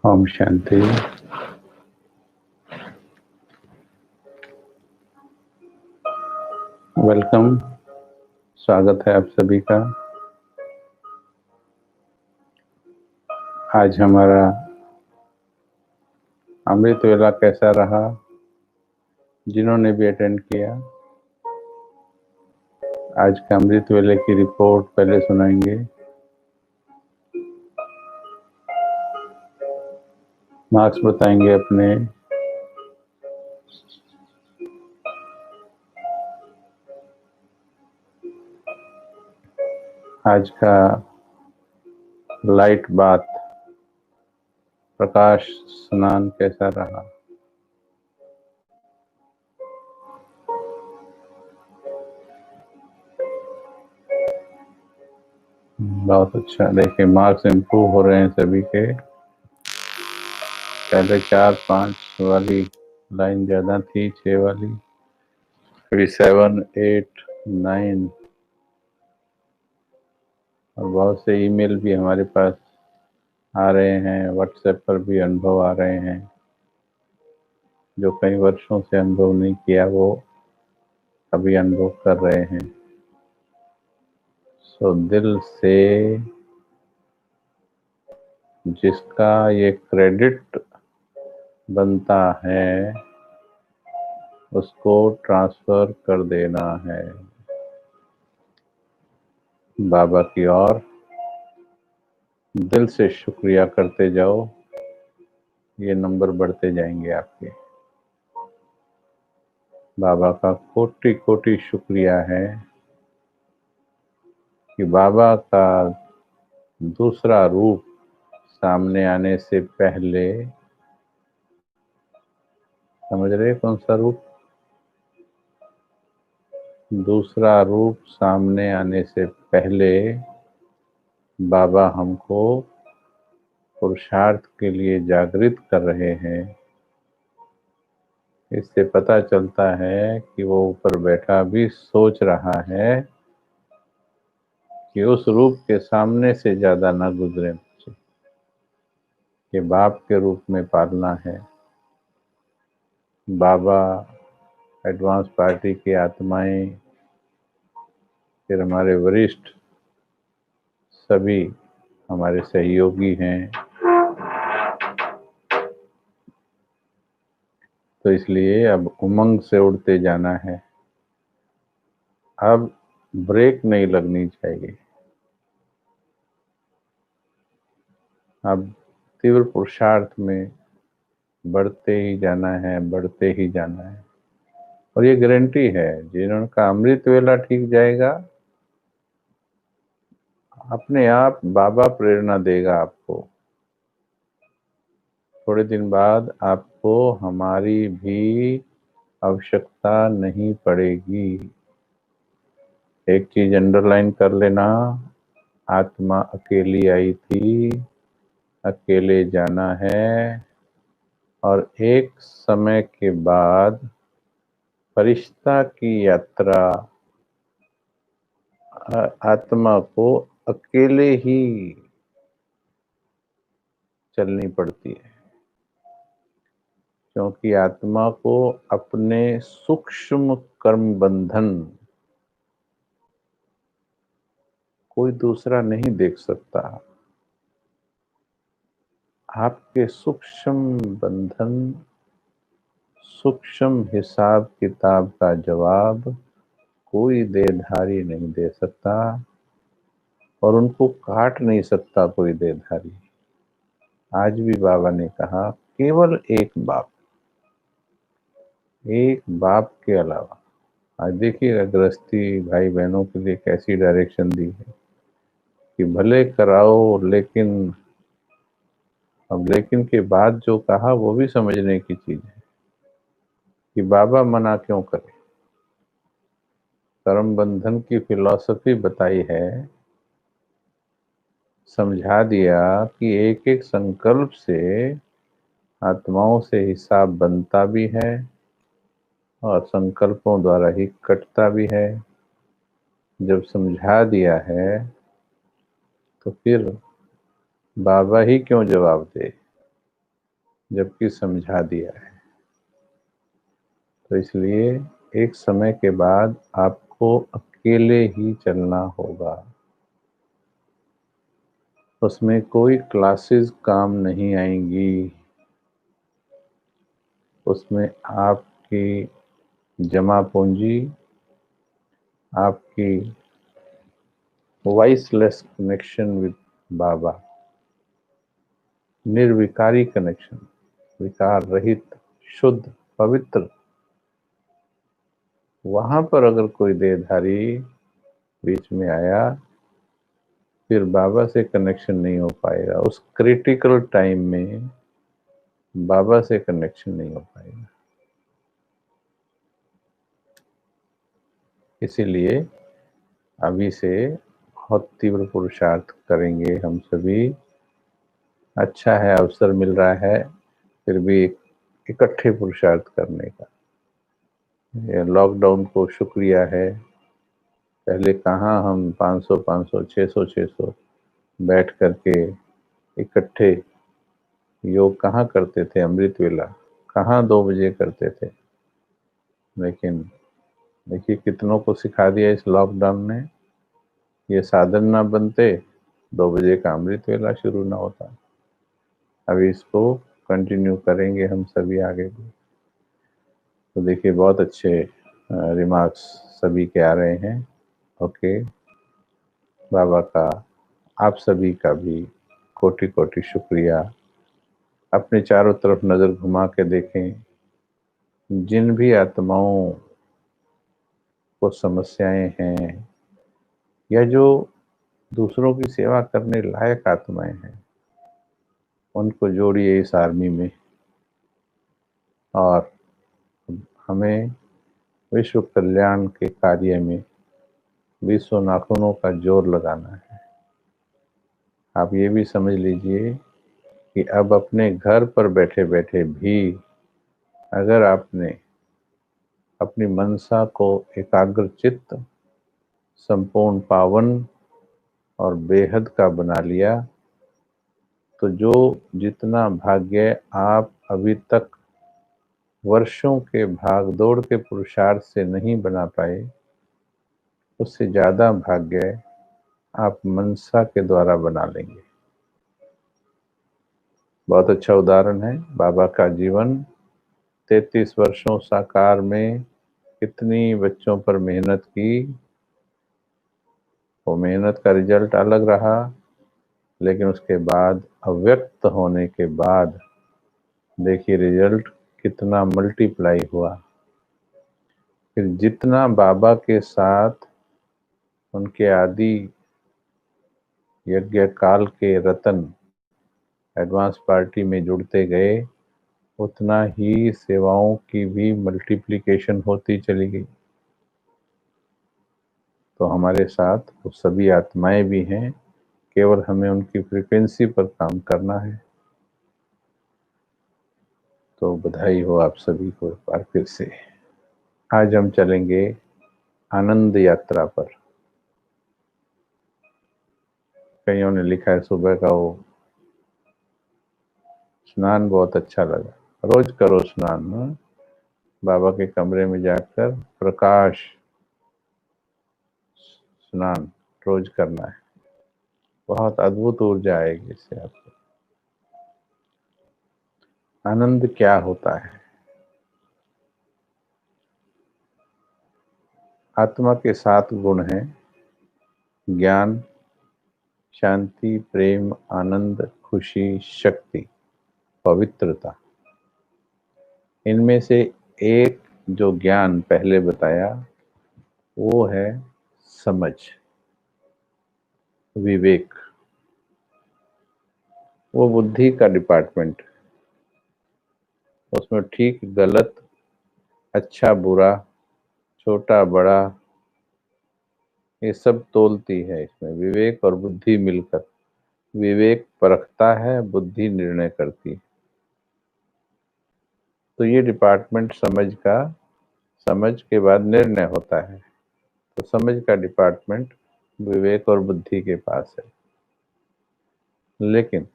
Om Shanti. Welcome, स्वागत है आप सभी का। आज हमारा अमृत वेला कैसा रहा? जिन्होंने भी अटेंड किया, आज का अमृत वेले की रिपोर्ट पहले सुनाएंगे। मार्क्स बताएंगे अपने। आज का लाइट बात, प्रकाश स्नान कैसा रहा? बहुत अच्छा। देखिए, मार्क्स इम्प्रूव हो रहे हैं सभी के। पहले 4-5 वाली लाइन ज़्यादा थी, 6 वाली, फिर 7, 8, 9, और बहुत से ईमेल भी हमारे पास आ रहे हैं, व्हाट्सएप पर भी अनुभव आ रहे हैं। जो कई वर्षों से अनुभव नहीं किया वो अभी अनुभव कर रहे हैं। सो दिल से जिसका ये क्रेडिट बनता है उसको ट्रांसफर कर देना है बाबा की ओर। दिल से शुक्रिया करते जाओ, ये नंबर बढ़ते जाएंगे आपके। बाबा का कोटि कोटि शुक्रिया है कि बाबा का दूसरा रूप सामने आने से पहले, समझ रहे कौन सा रूप? दूसरा रूप सामने आने से पहले बाबा हमको पुरुषार्थ के लिए जागृत कर रहे हैं। इससे पता चलता है कि वो ऊपर बैठा भी सोच रहा है कि उस रूप के सामने से ज्यादा ना गुजरे मुझे, कि बाप के रूप में पालना है। बाबा, एडवांस पार्टी की आत्माएं, फिर हमारे वरिष्ठ सभी हमारे सहयोगी हैं। तो इसलिए अब उमंग से उड़ते जाना है। अब ब्रेक नहीं लगनी चाहिए। अब तीव्र पुरुषार्थ में बढ़ते ही जाना है, बढ़ते ही जाना है। और ये गारंटी है, जिनका अमृत वेला ठीक जाएगा, अपने आप बाबा प्रेरणा देगा आपको। थोड़े दिन बाद आपको हमारी भी आवश्यकता नहीं पड़ेगी। एक चीज अंडरलाइन कर लेना, आत्मा अकेली आई थी, अकेले जाना है, और एक समय के बाद फरिश्ता की यात्रा आत्मा को अकेले ही चलनी पड़ती है, क्योंकि आत्मा को अपने सूक्ष्म कर्म बंधन कोई दूसरा नहीं देख सकता। आपके सूक्ष्म बंधन, सूक्ष्म हिसाब किताब का जवाब कोई देहधारी नहीं दे सकता, और उनको काट नहीं सकता कोई देहधारी। आज भी बाबा ने कहा, केवल एक बाप के अलावा। आज देखिएगा गृहस्थी भाई बहनों के लिए कैसी डायरेक्शन दी है कि भले कराओ, लेकिन अब लेकिन के बाद जो कहा वो भी समझने की चीज है कि बाबा मना क्यों करे। कर्म बंधन की फिलॉसफी बताई है, समझा दिया कि एक एक संकल्प से आत्माओं से हिसाब बनता भी है और संकल्पों द्वारा ही कटता भी है। जब समझा दिया है तो फिर बाबा ही क्यों जवाब दे। जबकि समझा दिया है। तो इसलिए एक समय के बाद आपको अकेले ही चलना होगा। उसमें कोई क्लासेस काम नहीं आएंगी। उसमें आपकी जमा पूंजी, आपकी वॉइसलेस कनेक्शन विद बाबा, निर्विकारी कनेक्शन, विकार रहित, शुद्ध, पवित्र, वहां पर अगर कोई देहधारी बीच में आया, फिर बाबा से कनेक्शन नहीं हो पाएगा। उस क्रिटिकल टाइम में बाबा से कनेक्शन नहीं हो पाएगा। इसीलिए अभी से बहुत तीव्र पुरुषार्थ करेंगे हम सभी। अच्छा है, अवसर मिल रहा है फिर भी इकट्ठे पुरुषार्थ करने का। ये लॉकडाउन को शुक्रिया है। पहले कहाँ हम 500 500 600 बैठ करके इकट्ठे योग कहाँ करते थे। अमृत वेला कहाँ 2 बजे करते थे। लेकिन देखिए कितनों को सिखा दिया इस लॉकडाउन ने। ये साधन ना बनते, 2 बजे का अमृत वेला शुरू ना होता। अभी इसको कंटिन्यू करेंगे हम सभी आगे भी। तो देखिए बहुत अच्छे रिमार्क्स सभी के आ रहे हैं। ओके, बाबा का आप सभी का भी कोटि कोटि शुक्रिया। अपने चारों तरफ नज़र घुमा के देखें, जिन भी आत्माओं को समस्याएं हैं या जो दूसरों की सेवा करने लायक आत्माएं हैं, उनको जोड़िए इस आर्मी में। और हमें विश्व कल्याण के कार्य में 20 नाखूनों का जोर लगाना है। आप ये भी समझ लीजिए कि अब अपने घर पर बैठे बैठे भी अगर आपने अपनी मनसा को एकाग्र चित्त, संपूर्ण पावन और बेहद का बना लिया, तो जो जितना भाग्य आप अभी तक वर्षों के भाग दौड़ के पुरुषार्थ से नहीं बना पाए, उससे ज्यादा भाग्य आप मनसा के द्वारा बना लेंगे। बहुत अच्छा उदाहरण है बाबा का जीवन। 33 वर्षों साकार में कितनी बच्चों पर मेहनत की। वो मेहनत का रिजल्ट अलग रहा, लेकिन उसके बाद अव्यक्त होने के बाद देखिए रिजल्ट कितना मल्टीप्लाई हुआ। फिर जितना बाबा के साथ उनके आदि यज्ञ काल के रतन एडवांस पार्टी में जुड़ते गए, उतना ही सेवाओं की भी मल्टीप्लिकेशन होती चली गई। तो हमारे साथ वो सभी आत्माएं भी हैं, केवल हमें उनकी फ्रीक्वेंसी पर काम करना है। तो बधाई हो आप सभी को एक बार फिर से। आज हम चलेंगे आनंद यात्रा पर। कईयों ने लिखा है सुबह का वो स्नान बहुत अच्छा लगा। रोज करो स्नान, बाबा के कमरे में जाकर प्रकाश स्नान रोज करना है। बहुत अद्भुत ऊर्जा आएगी इससे आपको। आनंद क्या होता है? आत्मा के 7 गुण हैं: ज्ञान, शांति, प्रेम, आनंद, खुशी, शक्ति, पवित्रता। इनमें से एक जो ज्ञान पहले बताया वो है समझ, विवेक। वो बुद्धि का डिपार्टमेंट, उसमें ठीक गलत, अच्छा बुरा, छोटा बड़ा, ये सब तोलती है। इसमें विवेक और बुद्धि मिलकर, विवेक परखता है, बुद्धि निर्णय करती है। तो ये डिपार्टमेंट समझ का, समझ के बाद निर्णय होता है। तो समझ का डिपार्टमेंट विवेक और बुद्धि के पास है। लेकिन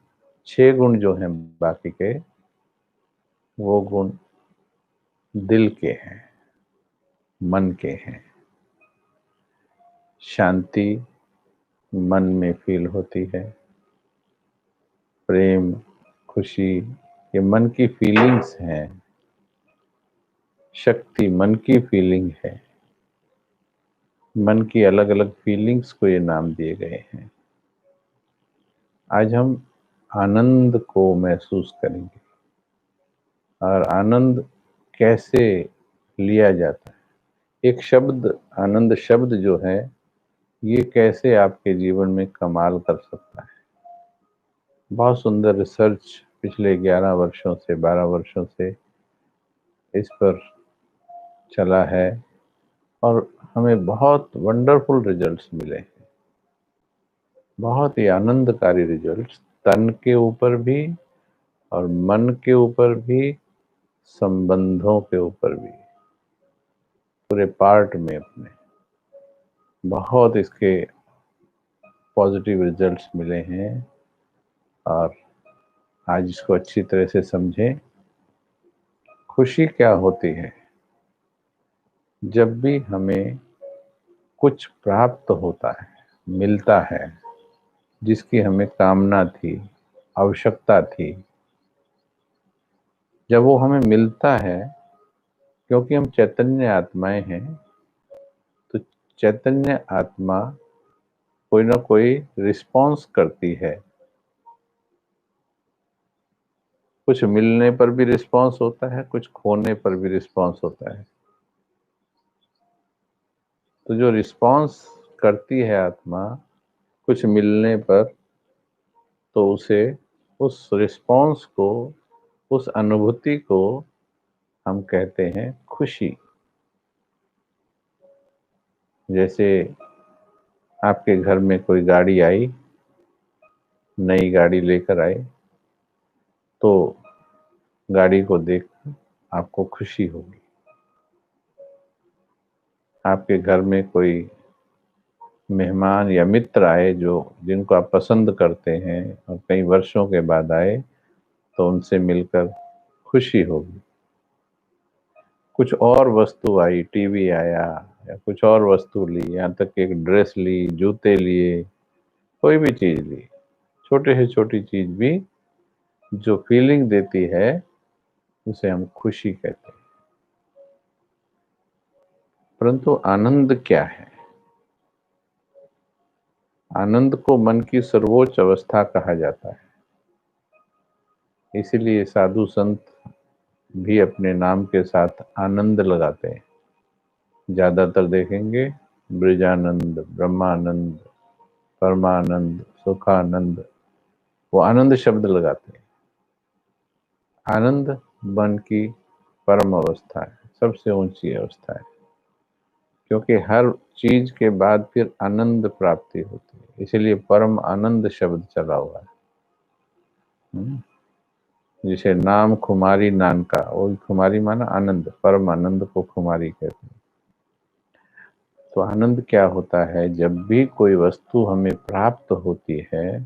6 गुण जो हैं बाकी के, वो गुण दिल के हैं, मन के हैं। शांति मन में फील होती है, प्रेम, खुशी, ये मन की फीलिंग्स हैं। शक्ति मन की फीलिंग है। मन की अलग अलग फीलिंग्स को ये नाम दिए गए हैं। आज हम आनंद को महसूस करेंगे, और आनंद कैसे लिया जाता है। एक शब्द, आनंद शब्द जो है, ये कैसे आपके जीवन में कमाल कर सकता है। बहुत सुंदर रिसर्च पिछले 11 वर्षों से, 12 वर्षों से इस पर चला है, और हमें बहुत वंडरफुल रिजल्ट्स मिले हैं। बहुत ही आनंदकारी रिजल्ट्स, तन के ऊपर भी और मन के ऊपर भी, संबंधों के ऊपर भी, पूरे पार्ट में अपने बहुत इसके पॉजिटिव रिजल्ट्स मिले हैं। और आज इसको अच्छी तरह से समझें। खुशी क्या होती है? जब भी हमें कुछ प्राप्त होता है, मिलता है, जिसकी हमें कामना थी, आवश्यकता थी, जब वो हमें मिलता है, क्योंकि हम चैतन्य आत्माएं हैं, तो चैतन्य आत्मा कोई ना कोई रिस्पॉन्स करती है। कुछ मिलने पर भी रिस्पॉन्स होता है, कुछ खोने पर भी रिस्पॉन्स होता है। तो जो रिस्पॉन्स करती है आत्मा कुछ मिलने पर, तो उसे, उस रिस्पॉन्स को, उस अनुभूति को हम कहते हैं खुशी। जैसे आपके घर में कोई गाड़ी आई, नई गाड़ी लेकर आए, तो गाड़ी को देख आपको खुशी होगी। आपके घर में कोई मेहमान या मित्र आए जो जिनको आप पसंद करते हैं और कई वर्षों के बाद आए, तो उनसे मिलकर खुशी होगी। कुछ और वस्तु आई, टीवी आया या कुछ और वस्तु ली, यहाँ तक कि एक ड्रेस ली, जूते लिए, कोई भी चीज ली, छोटे से छोटी चीज भी जो फीलिंग देती है, उसे हम खुशी कहते हैं। परंतु आनंद क्या है? आनंद को मन की सर्वोच्च अवस्था कहा जाता है। इसीलिए साधु संत भी अपने नाम के साथ आनंद लगाते हैं। ज्यादातर देखेंगे ब्रजानंद, ब्रह्मानंद, परमानंद, सुखानंद, वो आनंद शब्द लगाते हैं। आनंद मन की परम अवस्था है, सबसे ऊंची अवस्था है, क्योंकि हर चीज के बाद फिर आनंद प्राप्ति होती है। इसीलिए परम आनंद शब्द चला हुआ है। जिसे नाम खुमारी नान का, वो खुमारी माना आनंद, परम आनंद को खुमारी कहते हैं। तो आनंद क्या होता है? जब भी कोई वस्तु हमें प्राप्त होती है,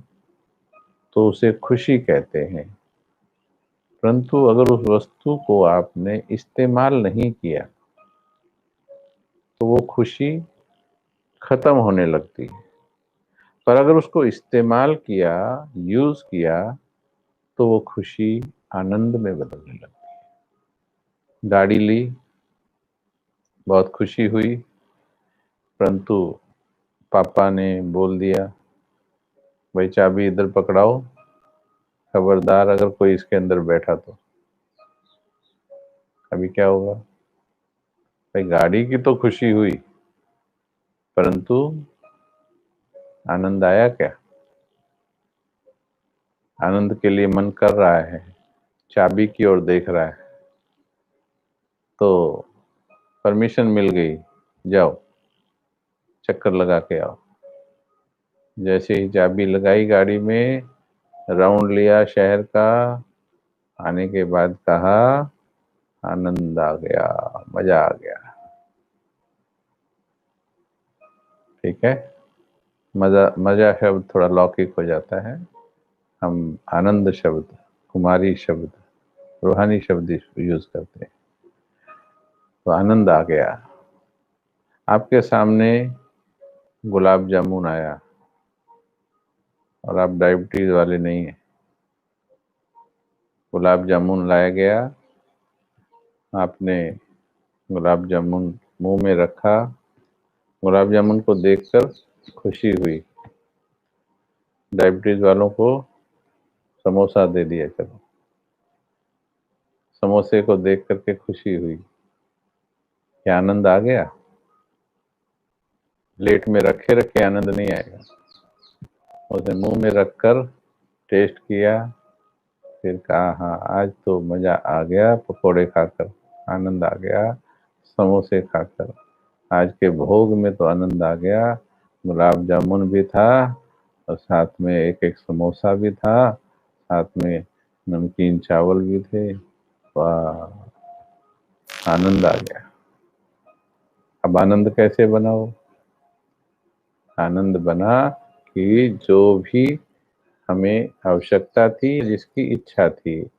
तो उसे खुशी कहते हैं। परंतु अगर उस वस्तु को आपने इस्तेमाल नहीं किया, तो वो खुशी खत्म होने लगती है। पर अगर उसको इस्तेमाल किया, यूज किया, तो वो खुशी आनंद में बदलने लगती है। गाड़ी ली, बहुत खुशी हुई, परंतु पापा ने बोल दिया, भाई चाबी इधर पकड़ाओ, खबरदार अगर कोई इसके अंदर बैठा तो। अभी क्या होगा? भाई गाड़ी की तो खुशी हुई, परंतु आनंद आया क्या? आनंद के लिए मन कर रहा है, चाबी की ओर देख रहा है, तो परमिशन मिल गई, जाओ चक्कर लगा के आओ। जैसे ही चाबी लगाई गाड़ी में, राउंड लिया शहर का, आने के बाद कहा आनंद आ गया, मजा आ गया। ठीक है, मजा, मजा शब्द थोड़ा लौकिक हो जाता है। हम आनंद शब्द, कुमारी शब्द रूहानी शब्द यूज करते हैं। तो आनंद आ गया। आपके सामने गुलाब जामुन आया और आप डायबिटीज वाले नहीं हैं। गुलाब जामुन लाया गया, आपने गुलाब जामुन मुंह में रखा, गुलाब जामुन को देखकर खुशी हुई। डायबिटीज वालों को समोसा दे दिया, चलो। समोसे को देख करके खुशी हुई। क्या आनंद आ गया? प्लेट में रखे रखे आनंद नहीं आएगा। उसे मुंह में रखकर टेस्ट किया, फिर कहा हाँ आज तो मजा आ गया, पकोड़े खाकर आनंद आ गया, समोसे खाकर आज के भोग में तो आनंद आ गया। गुलाब जामुन भी था और साथ में एक एक समोसा भी था, साथ में नमकीन चावल भी थे। वाह, आनंद आ गया। अब आनंद कैसे बनाओ? आनंद बना कि जो भी हमें आवश्यकता थी, जिसकी इच्छा थी,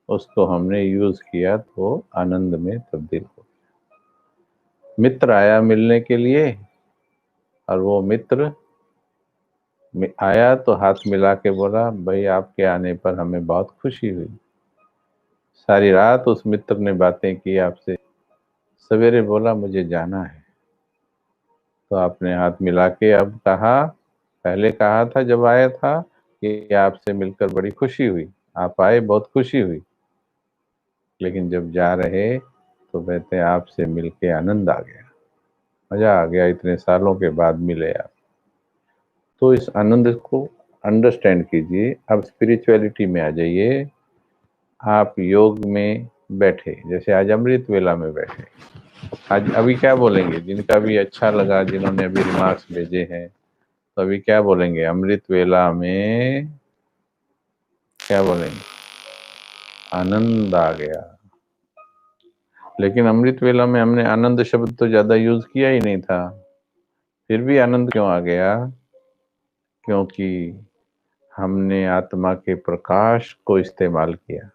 उसको हमने यूज किया तो आनंद में तब्दील हो गया। मित्र आया मिलने के लिए और वो मित्र आया तो हाथ मिला के बोला भाई आपके आने पर हमें बहुत खुशी हुई। सारी रात उस मित्र ने बातें की आपसे, सवेरे बोला मुझे जाना है। तो आपने हाथ मिला के अब कहा, पहले कहा था जब आया था कि आपसे मिलकर बड़ी खुशी हुई, आप आए बहुत खुशी हुई, लेकिन जब जा रहे तो कहते हैं आपसे मिलके आनंद आ गया, मजा आ गया, इतने सालों के बाद मिले आप। तो इस आनंद को अंडरस्टैंड कीजिए। अब स्पिरिचुअलिटी में आ जाइए। आप योग में बैठे, जैसे आज अमृत वेला में बैठे, आज अभी क्या बोलेंगे? जिनका भी अच्छा लगा, जिन्होंने अभी रिमार्क्स भेजे हैं, तो अभी क्या बोलेंगे? अमृत वेला में क्या बोलेंगे? आनंद आ गया। लेकिन अमृत वेला में हमने आनंद शब्द तो ज्यादा यूज किया ही नहीं था, फिर भी आनंद क्यों आ गया? क्योंकि हमने आत्मा के प्रकाश को इस्तेमाल किया,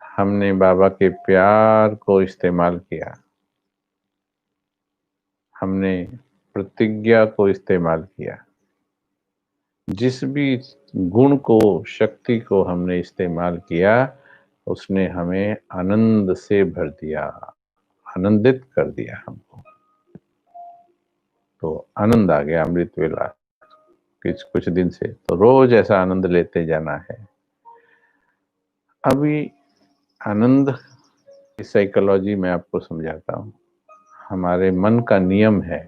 हमने बाबा के प्यार को इस्तेमाल किया, हमने प्रतिज्ञा को इस्तेमाल किया। जिस भी गुण को, शक्ति को हमने इस्तेमाल किया, उसने हमें आनंद से भर दिया, आनंदित कर दिया हमको। तो आनंद आ गया अमृत वेला कुछ दिन से, तो रोज ऐसा आनंद लेते जाना है। अभी आनंद की साइकोलॉजी मैं आपको समझाता हूँ। हमारे मन का नियम है,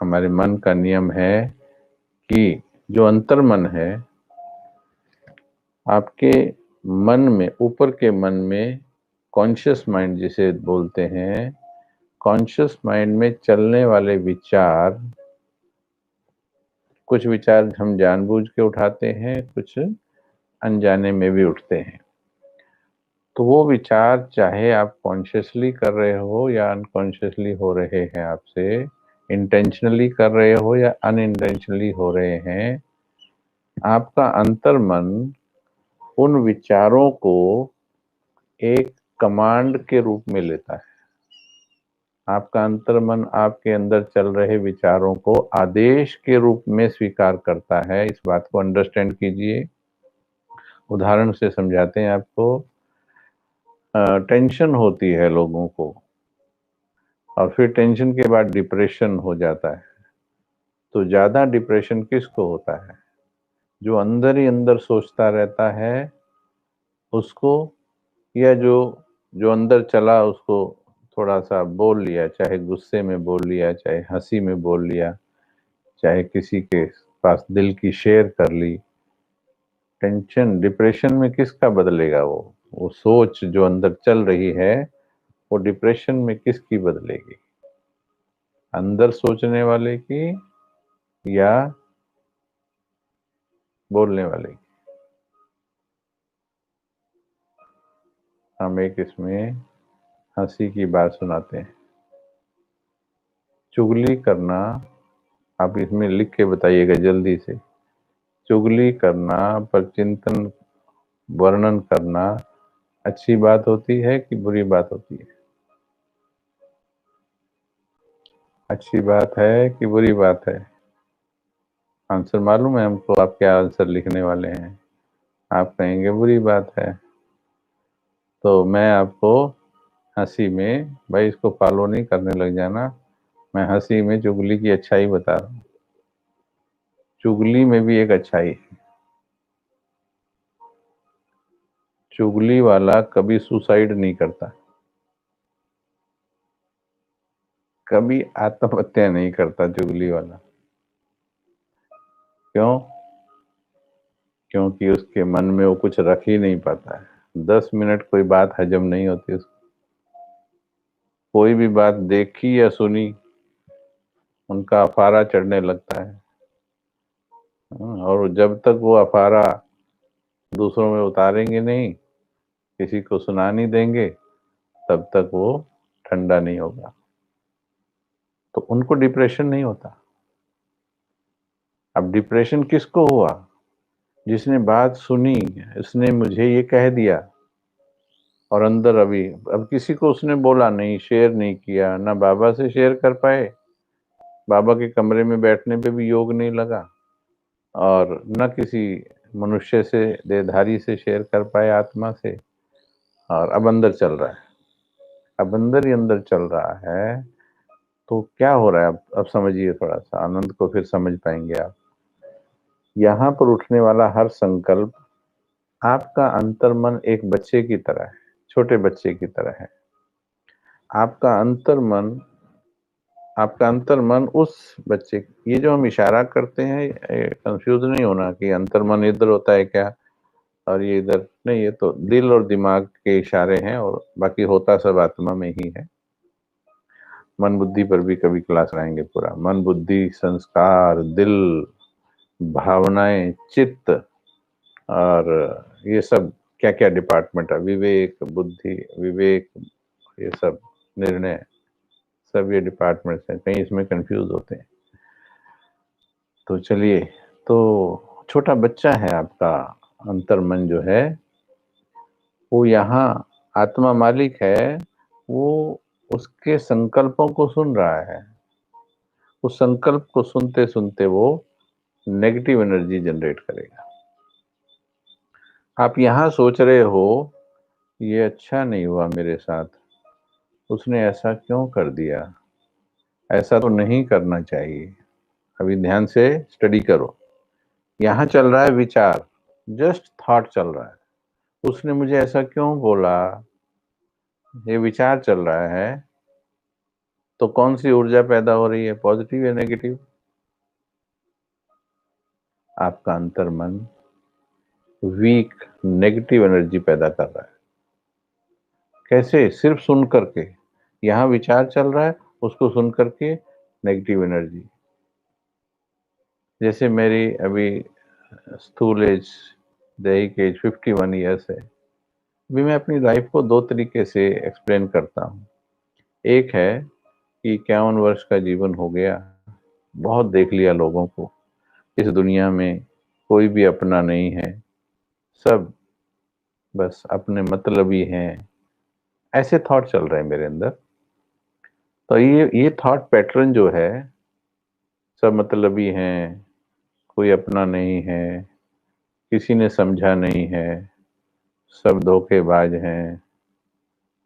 हमारे मन का नियम है कि जो अंतर्मन है आपके मन में, ऊपर के मन में, कॉन्शियस माइंड जिसे बोलते हैं, कॉन्शियस माइंड में चलने वाले विचार, कुछ विचार हम जानबूझ के उठाते हैं, कुछ अनजाने में भी उठते हैं। तो वो विचार चाहे आप कॉन्शियसली कर रहे हो या अनकॉन्शियसली हो रहे हैं आपसे, इंटेंशनली कर रहे हो या अनइंटेंशनली हो रहे हैं, आपका अंतर्मन उन विचारों को एक कमांड के रूप में लेता है। आपका अंतर्मन आपके अंदर चल रहे विचारों को आदेश के रूप में स्वीकार करता है। इस बात को अंडरस्टैंड कीजिए। उदाहरण से समझाते हैं आपको। टेंशन होती है लोगों को और फिर टेंशन के बाद डिप्रेशन हो जाता है। तो ज्यादा डिप्रेशन किसको होता है? जो अंदर ही अंदर सोचता रहता है उसको, या जो जो अंदर चला उसको थोड़ा सा बोल लिया, चाहे गुस्से में बोल लिया, चाहे हंसी में बोल लिया, चाहे किसी के पास दिल की शेयर कर ली। टेंशन डिप्रेशन में किसका बदलेगा? वो सोच जो अंदर चल रही है वो डिप्रेशन में किसकी बदलेगी? अंदर सोचने वाले की या बोलने वाले की? हम एक इसमें हंसी की बात सुनाते हैं। चुगली करना, आप इसमें लिख के बताइएगा जल्दी से। चुगली करना पर चिंतन वर्णन करना अच्छी बात होती है कि बुरी बात होती है? अच्छी बात है कि बुरी बात है? आंसर मालूम है हमको, आप क्या आंसर लिखने वाले हैं। आप कहेंगे बुरी बात है। तो मैं आपको हंसी में, भाई इसको फॉलो नहीं करने लग जाना, मैं हंसी में चुगली की अच्छाई बता रहा हूँ। चुगली में भी एक अच्छाई है। चुगली वाला कभी सुसाइड नहीं करता, कभी आत्महत्या नहीं करता चुगली वाला। क्यों? क्योंकि उसके मन में वो कुछ रख ही नहीं पाता है। 10 मिनट कोई बात हजम नहीं होती उसको। कोई भी बात देखी या सुनी, उनका अफारा चढ़ने लगता है। और जब तक वो अफारा दूसरों में उतारेंगे नहीं, किसी को सुना नहीं देंगे, तब तक वो ठंडा नहीं होगा। तो उनको डिप्रेशन नहीं होता। अब डिप्रेशन किसको हुआ? जिसने बात सुनी, उसने मुझे ये कह दिया, और अंदर अभी, अब किसी को उसने बोला नहीं, शेयर नहीं किया, ना बाबा से शेयर कर पाए, बाबा के कमरे में बैठने पे भी योग नहीं लगा, और न किसी मनुष्य से, देहधारी से शेयर कर पाए, आत्मा से। और अब अंदर चल रहा है, अब अंदर ही अंदर चल रहा है। तो क्या हो रहा है? अब समझिए, थोड़ा सा आनंद को फिर समझ पाएंगे आप। यहाँ पर उठने वाला हर संकल्प, आपका अंतर्मन एक बच्चे की तरह है, छोटे बच्चे की तरह है। आपका अंतर्मन, आपका अंतर्मन उस बच्चे, ये जो हम इशारा करते हैं, कंफ्यूज नहीं होना कि अंतर्मन इधर होता है क्या और ये इधर नहीं, ये तो दिल और दिमाग के इशारे हैं, और बाकी होता सब आत्मा में ही है। मन बुद्धि पर भी कभी क्लास लाएंगे पूरा। मन बुद्धि संस्कार, दिल, भावनाएं, चित्त, और ये सब क्या क्या डिपार्टमेंट है, विवेक, बुद्धि, विवेक, ये सब निर्णय, सब ये डिपार्टमेंट्स हैं। कहीं इसमें कंफ्यूज होते हैं। तो चलिए, तो छोटा बच्चा है आपका अंतर्मन जो है, वो यहाँ आत्मा मालिक है। वो उसके संकल्पों को सुन रहा है। उस संकल्प को सुनते सुनते वो नेगेटिव एनर्जी जनरेट करेगा। आप यहाँ सोच रहे हो ये अच्छा नहीं हुआ मेरे साथ, उसने ऐसा क्यों कर दिया, ऐसा तो नहीं करना चाहिए। अभी ध्यान से स्टडी करो। यहाँ चल रहा है विचार, जस्ट थॉट चल रहा है। उसने मुझे ऐसा क्यों बोला, ये विचार चल रहा है। तो कौन सी ऊर्जा पैदा हो रही है, पॉजिटिव या नेगेटिव? आपका अंतर्मन वीक नेगेटिव एनर्जी पैदा कर रहा है। कैसे? सिर्फ सुन करके। यहाँ विचार चल रहा है, उसको सुन करके नेगेटिव एनर्जी। जैसे मेरी अभी स्थूल एज, दैहिक एज 51 ईयर्स है। अभी मैं अपनी लाइफ को दो तरीके से एक्सप्लेन करता हूँ। एक है कि 51 वर्ष का जीवन हो गया, बहुत देख लिया लोगों को, इस दुनिया में कोई भी अपना नहीं है, सब बस अपने मतलबी हैं, ऐसे थॉट चल रहे हैं मेरे अंदर। तो ये थॉट पैटर्न जो है, सब मतलबी हैं, कोई अपना नहीं है, किसी ने समझा नहीं है, सब धोखेबाज हैं,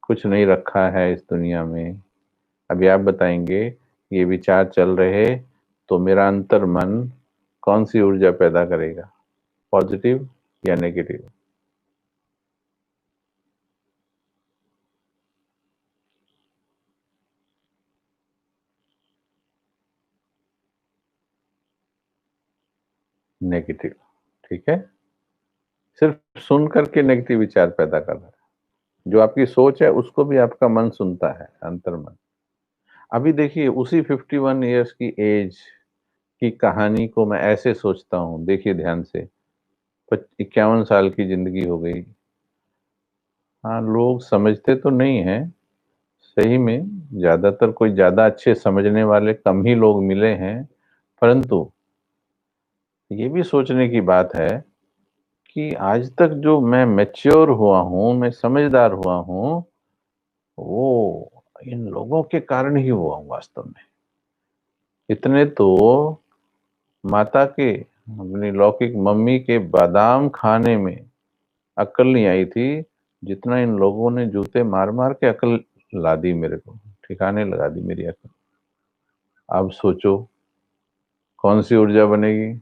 कुछ नहीं रखा है इस दुनिया में। अभी आप बताएंगे, ये विचार चल रहे, तो मेरा अंतर मन कौन सी ऊर्जा पैदा करेगा, पॉजिटिव या नेगेटिव? नेगेटिव। ठीक है, सिर्फ सुन करके नेगेटिव विचार पैदा कर रहा है। जो आपकी सोच है उसको भी आपका मन सुनता है, अंतर्मन। अभी देखिए, उसी 51 ईयर्स की एज की कहानी को मैं ऐसे सोचता हूँ, देखिए ध्यान से। 51 साल की जिंदगी हो गई। हाँ, लोग समझते तो नहीं हैं, सही में ज्यादातर कोई ज्यादा अच्छे समझने वाले कम ही लोग मिले हैं। परंतु ये भी सोचने की बात है कि आज तक जो मैं मैच्योर हुआ हूँ, मैं समझदार हुआ हूँ, वो इन लोगों के कारण ही हुआ हूँ वास्तव में। इतने तो माता के, अपनी लौकिक मम्मी के बादाम खाने में अक्ल नहीं आई थी, जितना इन लोगों ने जूते मार-मार के अक्ल ला दी मेरे को, ठिकाने लगा दी मेरी अक्ल। अब सोचो कौन-सी ऊर्जा बनेगी?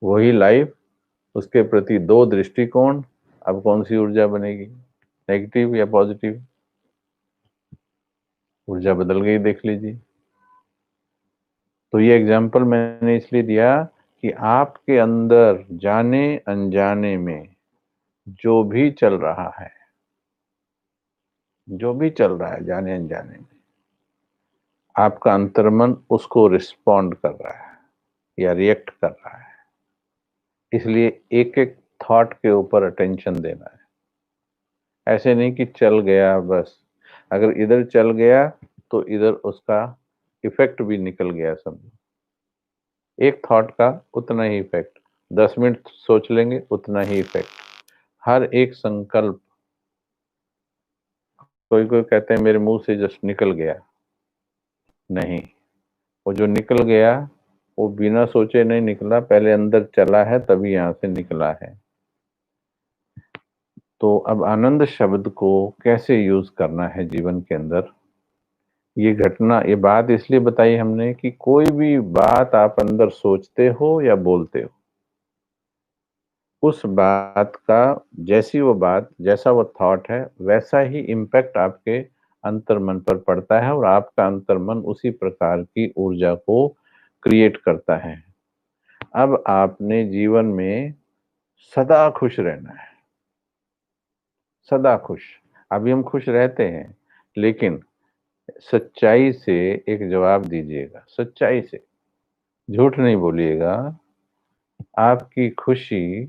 वही लाइफ, उसके प्रति 2 दृष्टिकोण, अब कौन-सी ऊर्जा बनेगी? नेगेटिव या पॉजिटिव? ऊर्जा बदल गई, देख लीजिए। तो ये एग्जाम्पल मैंने इसलिए दिया कि आपके अंदर जाने-अनजाने में जो भी चल रहा है, जो भी चल रहा है जाने-अनजाने में, आपका अंतर्मन उसको रिस्पॉन्ड कर रहा है या रिएक्ट कर रहा है। इसलिए एक-एक थॉट के ऊपर अटेंशन देना है। ऐसे नहीं कि चल गया बस, अगर इधर चल गया तो इधर उसका इफ़ेक्ट भी निकल गया समझो। एक थॉट का उतना ही इफ़ेक्ट, 10 मिनट सोच लेंगे उतना ही इफ़ेक्ट। हर एक संकल्प, कोई-कोई कहते हैं मेरे मुँह से जस्ट निकल गया, नहीं, वो जो निकल गया, वो बिना सोचे नहीं निकला, पहले अंदर चला है तभी यहाँ से निकला है। तो अब आनंद शब्द को कैसे यूज़ करना है जीवन के अंदर, ये घटना, ये बात इसलिए बताई हमने कि कोई भी बात आप अंदर सोचते हो या बोलते हो, उस बात का, जैसी वो बात, जैसा वो थॉट है, वैसा ही इम्पैक्ट आपके अंतर्मन पर पड़ता है और आपका अंतर्मन उसी प्रकार की ऊर्जा को क्रिएट करता है। अब आपने जीवन में सदा खुश रहना है, सदा खुश। अभी हम खुश रहते हैं, लेकिन सच्चाई से एक जवाब दीजिएगा, सच्चाई से, झूठ नहीं बोलिएगा। आपकी खुशी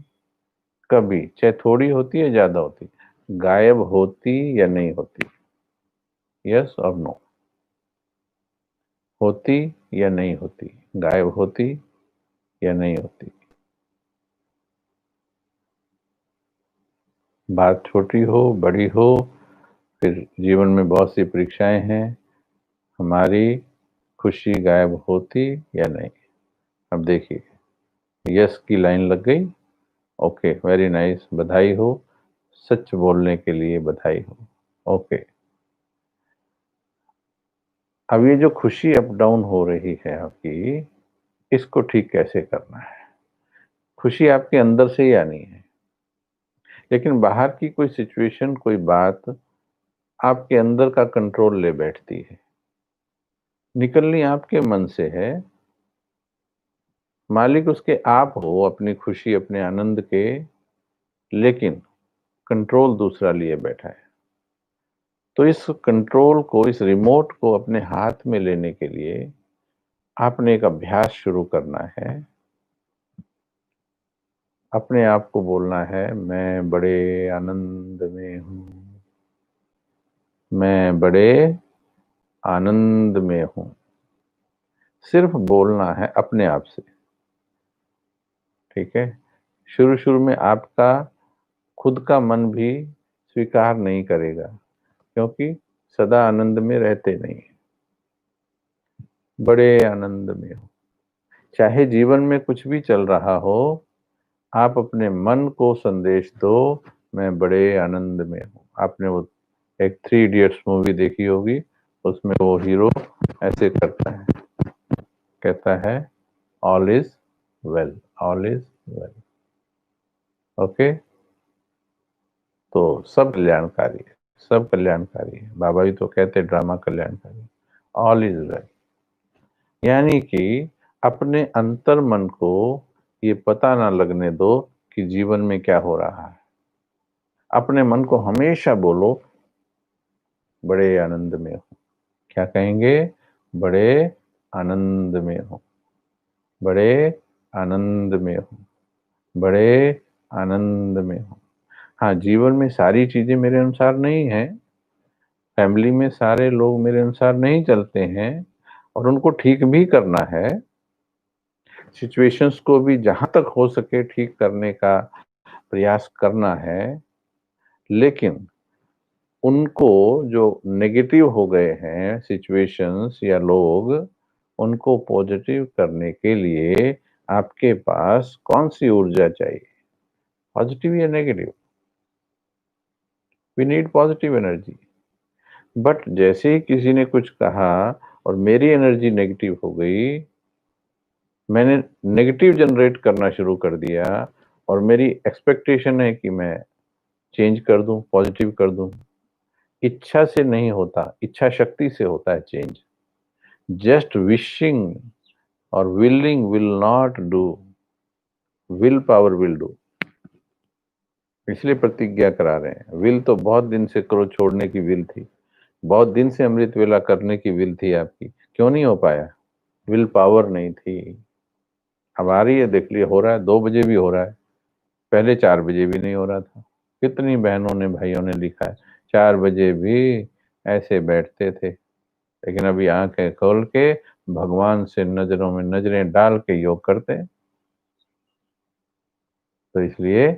कभी, चाहे थोड़ी होती है, ज़्यादा होती, गायब होती या नहीं होती? यस और नो? होती या नहीं होती? गायब होती या नहीं होती? बात छोटी हो, बड़ी हो, फिर जीवन में बहुत सी परीक्षाएँ हैं, हमारी खुशी गायब होती या नहीं? अब देखिए, यस की लाइन लग गई, ओके, वेरी नाइस, बधाई हो, सच बोलने के लिए बधाई हो, ओके। अब ये जो खुशी अप डाउन हो रही है आपकी, इसको ठीक कैसे करना है? खुशी आपके अंदर से ही आनी है, लेकिन बाहर की कोई सिचुएशन, कोई बात आपके अंदर का कंट्रोल ले बैठती है। निकलनी आपके मन से है, मालिक उसके आप हो, अपनी खुशी, अपने आनंद के, लेकिन कंट्रोल दूसरा लिए बैठा है। तो इस कंट्रोल को, इस रिमोट को अपने हाथ में लेने के लिए आपने एक अभ्यास शुरू करना है। अपने आप को बोलना है, मैं बड़े आनंद में हूँ, मैं बड़े आनंद में हूँ। सिर्फ बोलना है अपने आप से, ठीक है? शुरू-शुरू में आपका खुद का मन भी स्वीकार नहीं करेगा, क्योंकि सदा आनंद में रहते नहीं। बड़े आनंद में हो, चाहे जीवन में कुछ भी चल रहा हो, आप अपने मन को संदेश दो, मैं बड़े आनंद में हूँ। आपने वो एक 3 इडियट्स मूवी देखी होगी, उसमें वो हीरो ऐसे करता है, कहता है all is well, all is well, okay? तो सब कल्याणकारी है, सब कल्याणकारी है। बाबा जी तो कहते हैं ड्रामा कल्याणकारी, ऑल इज़ वेल। यानी कि अपने अंतर्मन को ये पता ना लगने दो कि जीवन में क्या हो रहा है। अपने मन को हमेशा बोलो, बड़े आनंद में हूँ। क्या कहेंगे? बड़े आनंद में हूँ, बड़े आनंद में हूँ, बड़े आनंद में हूँ। हाँ, जीवन में सारी चीज़ें मेरे अनुसार नहीं हैं, फैमिली में सारे लोग मेरे अनुसार नहीं चलते हैं और उनको ठीक भी करना है, सिचुएशंस को भी जहां तक हो सके ठीक करने का प्रयास करना है, लेकिन उनको जो नेगेटिव हो गए हैं सिचुएशंस या लोग, उनको पॉजिटिव करने के लिए आपके पास कौन सी ऊर्जा चाहिए, पॉजिटिव या नेगेटिव? We need positive energy. But जैसे ही किसी ने कुछ कहा और मेरी एनर्जी नेगेटिव हो गई, मैंने नेगेटिव जनरेट करना शुरू कर दिया और मेरी एक्सपेक्टेशन है कि मैं चेंज कर दूं, पॉजिटिव कर दूं। इच्छा से नहीं होता, इच्छा शक्ति से होता है चेंज। जस्ट विशिंग और willing will not do, will power will do. इसलिए प्रतिज्ञा करा रहे हैं। विल तो बहुत दिन से क्रोध छोड़ने की विल थी, बहुत दिन से अमृत वेला करने की विल थी आपकी, क्यों नहीं हो पाया? विल पावर नहीं थी। अब आ रही है, देख लिए हो रहा है, 2 बजे भी हो रहा है, पहले 4 बजे भी नहीं हो रहा था। कितनी बहनों ने भाइयों ने लिखा है 4 बजे भी ऐसे बैठते थे, लेकिन अभी आंखें खोल के भगवान से नजरों में नजरें डाल के योग करते हैं। तो इसलिए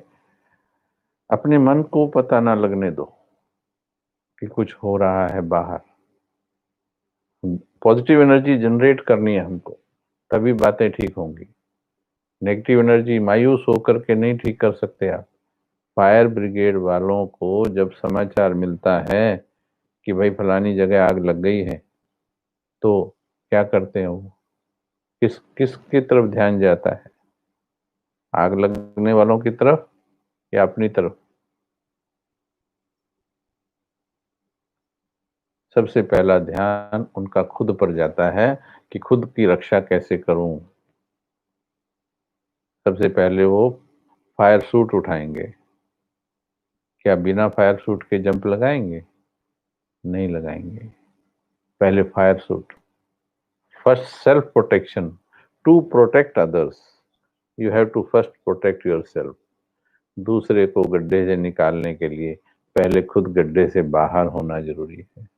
अपने मन को पता ना लगने दो कि कुछ हो रहा है बाहर। पॉजिटिव एनर्जी जनरेट करनी है हमको, तभी बातें ठीक होंगी। नेगेटिव एनर्जी मायूस होकर के नहीं ठीक कर सकते आप। फायर ब्रिगेड वालों को जब समाचार मिलता है कि भाई फलानी जगह आग लग गई है, तो क्या करते हैं वो? किसकी तरफ ध्यान जाता है? आग लगने वालों की तरफ या अपनी तरफ? सबसे पहला ध्यान उनका खुद पर जाता है कि खुद की रक्षा कैसे करूं। सबसे पहले वो फायर सूट उठाएंगे। क्या बिना फायर सूट के जंप लगाएंगे? नहीं लगाएंगे। पहले fire suit. First self protection. To protect others you have to first protect yourself. दूसरे को गड्ढे से निकालने के लिए पहले खुद गड्ढे से बाहर होना जरूरी है।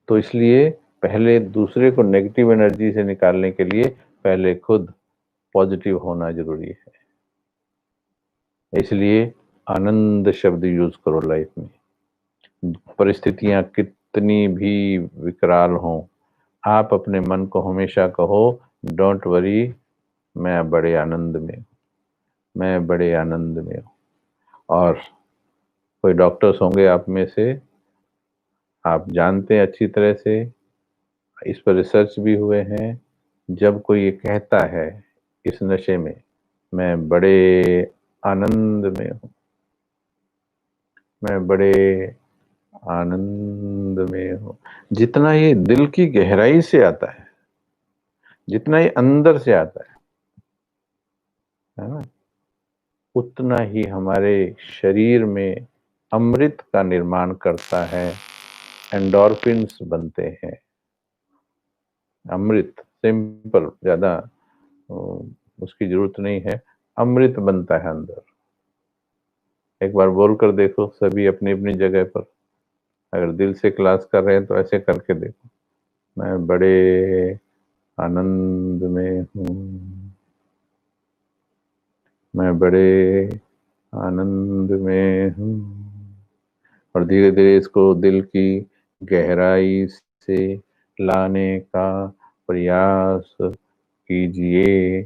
तो इसलिए पहले दूसरे को नेगेटिव एनर्जी से निकालने के लिए पहले खुद पॉजिटिव होना जरूरी है। इसलिए आनंद शब्द यूज करो लाइफ में। परिस्थितियां कितनी भी विकराल हों, आप अपने मन को हमेशा कहो, डोंट वरी, मैं बड़े आनंद में हूं, मैं बड़े आनंद में हूं। और कोई डॉक्टर्स होंगे आप में से, आप जानते हैं अच्छी तरह से, इस पर रिसर्च भी हुए हैं। जब कोई ये कहता है इस नशे में, मैं बड़े आनंद में हूं, मैं बड़े आनंद में हूं, जितना ये दिल की गहराई से आता है, जितना ये अंदर से आता है ना, उतना ही हमारे शरीर में अमृत का निर्माण करता है। एंडोर्फिन्स बनते हैं। अमृत सिंपल, ज्यादा उसकी जरूरत नहीं है, अमृत बनता है अंदर। एक बार बोल कर देखो सभी अपनी अपनी जगह पर, अगर दिल से क्लास कर रहे हैं तो ऐसे करके देखो, मैं बड़े आनंद में हूँ, मैं बड़े आनंद में हूँ। और धीरे धीरे इसको दिल की गहराई से लाने का प्रयास कीजिए।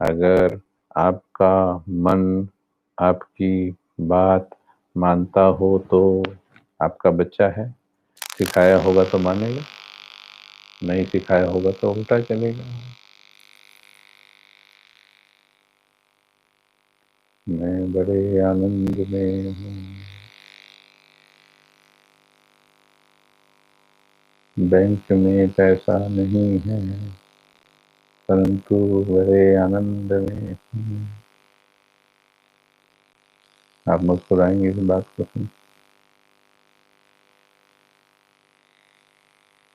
अगर आपका मन आपकी बात मानता हो तो आपका बच्चा है, सिखाया होगा तो मानेगा, नहीं सिखाया होगा तो उल्टा चलेगा। मैं बड़े आनंद में हूँ, बैंक में पैसा नहीं है परंतु बड़े आनंद में हूँ। आप मुस्कुराएंगे इस बात को सुन।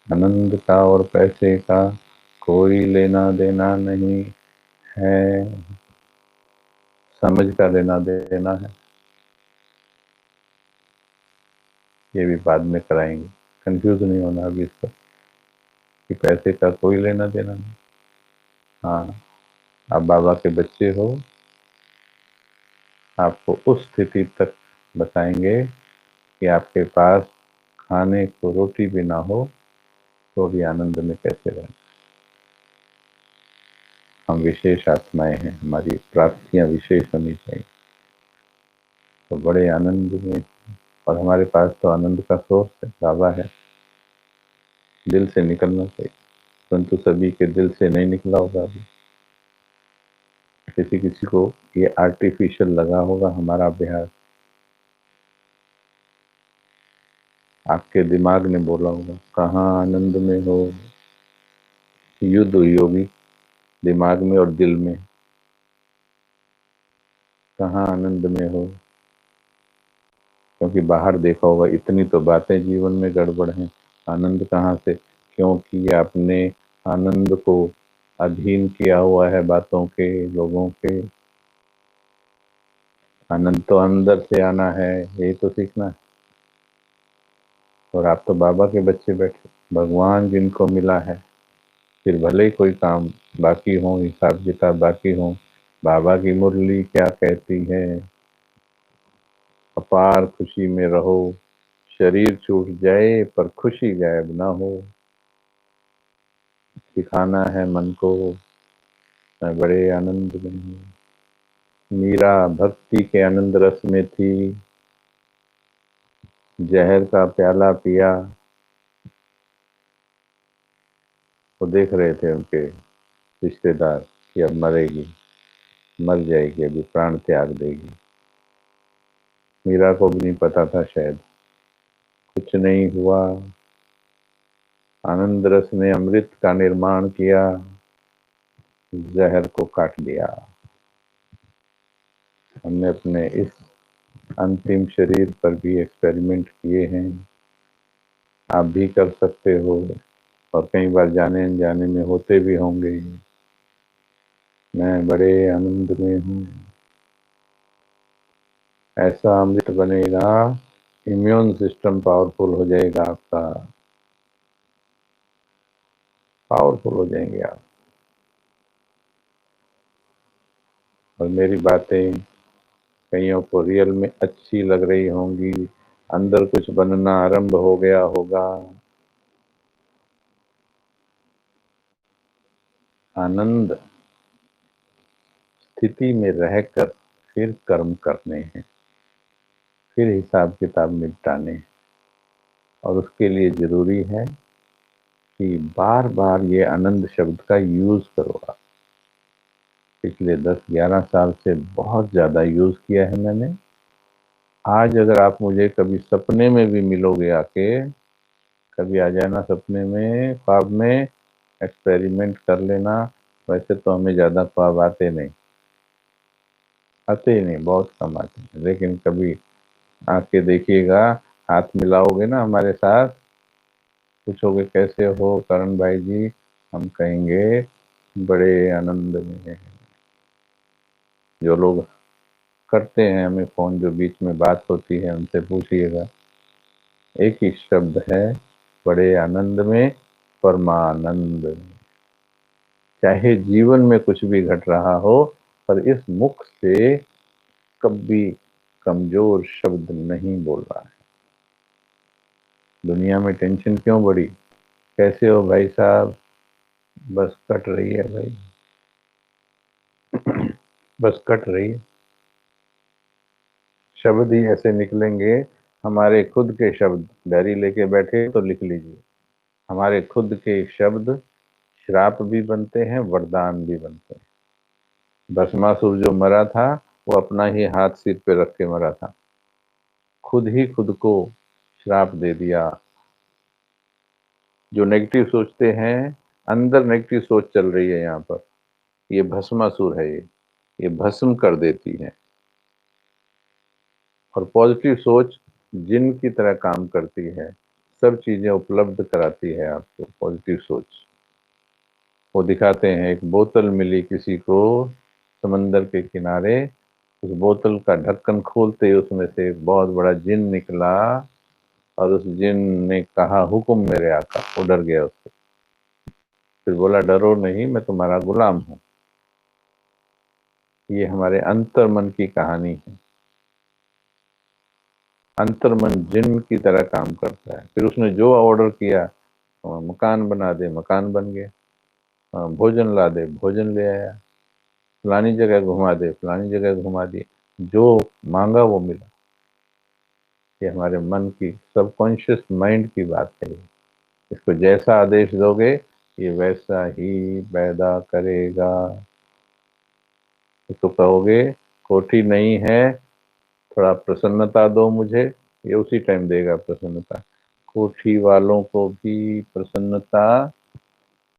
आनंद का और पैसे का कोई लेना देना नहीं है, समझ का लेना देना है। ये भी बाद में कराएंगे, कंफ्यूज नहीं होना अभी इस पर कि पैसे का कोई लेना देना नहीं। हाँ, आप बाबा के बच्चे हो, आपको उस स्थिति तक बताएंगे कि आपके पास खाने को रोटी भी ना हो तो भी आनंद में कैसे रहें। हम विशेष आत्माएं हैं, हमारी प्राप्तियां विशेष होनी चाहिए, तो बड़े आनंद में। और हमारे पास तो आनंद का सोर्स है, बाबा है, दिल से निकलना चाहिए, परंतु सभी के दिल से नहीं निकला होगा अभी। किसी किसी को ये आर्टिफिशियल लगा होगा हमारा अभ्यास, आपके दिमाग ने बोला होगा कहाँ आनंद में हो। युद्ध हुई होगी दिमाग में और दिल में, कहाँ आनंद में हो। क्योंकि बाहर देखा होगा इतनी तो बातें जीवन में गड़बड़ हैं, आनंद कहाँ से। क्योंकि आपने आनंद को अधीन किया हुआ है बातों के, लोगों के। आनंद तो अंदर से आना है, यही तो सीखना है। और आप तो बाबा के बच्चे बैठे, भगवान जिनको मिला है, फिर भले ही कोई काम बाकी हो, हिसाब किताब बाकी हो, बाबा की मुरली क्या कहती है, अपार खुशी में रहो, शरीर छूट जाए पर खुशी गायब ना हो। सिखाना है मन को, मैं बड़े आनंद में हूँ। मीरा भक्ति के आनंद रस में थी, जहर का प्याला पिया। वो देख रहे थे उनके रिश्तेदार कि अब मरेगी, मर जाएगी, अभी प्राण त्याग देगी। मीरा को भी नहीं पता था शायद, कुछ नहीं हुआ। आनंद रस ने अमृत का निर्माण किया, जहर को काट दिया। हमने अपने इस अंतिम शरीर पर भी एक्सपेरिमेंट किए हैं, आप भी कर सकते हो, और कई बार जाने अनजाने में होते भी होंगे। मैं बड़े आनंद में हूँ, ऐसा अमृत बनेगा, इम्यून सिस्टम पावरफुल हो जाएगा आपका, पावरफुल हो जाएंगे आप। और मेरी बातें कईयों को रियल में अच्छी लग रही होंगी, अंदर कुछ बनना आरंभ हो गया होगा। आनंद स्थिति में रहकर फिर कर्म करने हैं, फिर हिसाब किताब निपटाने हैं। और उसके लिए जरूरी है कि बार बार ये आनंद शब्द का यूज करो आप। पिछले 10-11 साल से बहुत ज्यादा यूज किया है मैंने। आज अगर आप मुझे कभी सपने में भी मिलोगे आके, कभी आ जाना सपने में, ख्वाब में, एक्सपेरिमेंट कर लेना। वैसे तो हमें ज्यादा ख्वाब आते नहीं, आते ही नहीं, बहुत कम आते हैं, लेकिन कभी आके देखिएगा, हाथ मिलाओगे ना हमारे साथ, पूछोगे कैसे हो करण भाई जी, हम कहेंगे बड़े आनंद में हैं। जो लोग करते हैं हमें फोन, जो बीच में बात होती है, उनसे पूछिएगा, एक ही शब्द है, बड़े आनंद में, परमानंद। चाहे जीवन में कुछ भी घट रहा हो, पर इस मुख से कभी कमजोर शब्द नहीं बोल रहा है। दुनिया में टेंशन क्यों बढ़ी, कैसे हो भाई साहब, बस कट रही है भाई, बस कट रही है। शब्द ही ऐसे निकलेंगे, हमारे खुद के शब्द, डायरी लेके बैठे तो लिख लीजिए, हमारे खुद के शब्द श्राप भी बनते हैं, वरदान भी बनते हैं। भस्मासुर जो मरा था, वो अपना ही हाथ सिर पे रख के मरा था, खुद ही खुद को श्राप दे दिया। जो नेगेटिव सोचते हैं, अंदर नेगेटिव सोच चल रही है यहाँ पर, ये भस्मासुर है, ये भस्म कर देती है। और पॉजिटिव सोच जिन की तरह काम करती है, सब चीजें उपलब्ध कराती है आपको पॉजिटिव सोच। वो दिखाते हैं, एक बोतल मिली किसी को समंदर के किनारे, उस बोतल का ढक्कन खोलते ही उसमें से एक बहुत बड़ा जिन निकला, और उस जिन ने कहा हुक्म मेरे आका, वो डर गया उससे। फिर बोला डरो नहीं, मैं तुम्हारा गुलाम हूं। ये हमारे अंतर्मन की कहानी है। अंतर्मन जिन की तरह काम करता है। फिर उसने जो ऑर्डर किया, मकान बना दे, मकान बन गया। भोजन ला दे, भोजन ले आया। फलानी जगह घुमा दे, फलानी जगह घुमा दी। जो मांगा वो मिला। ये हमारे मन की, सबकॉन्शियस माइंड की बात है। इसको जैसा आदेश दोगे ये वैसा ही पैदा करेगा। इसको कहोगे कोठी नहीं है, थोड़ा प्रसन्नता दो मुझे, ये उसी टाइम देगा प्रसन्नता। कोठी वालों को भी प्रसन्नता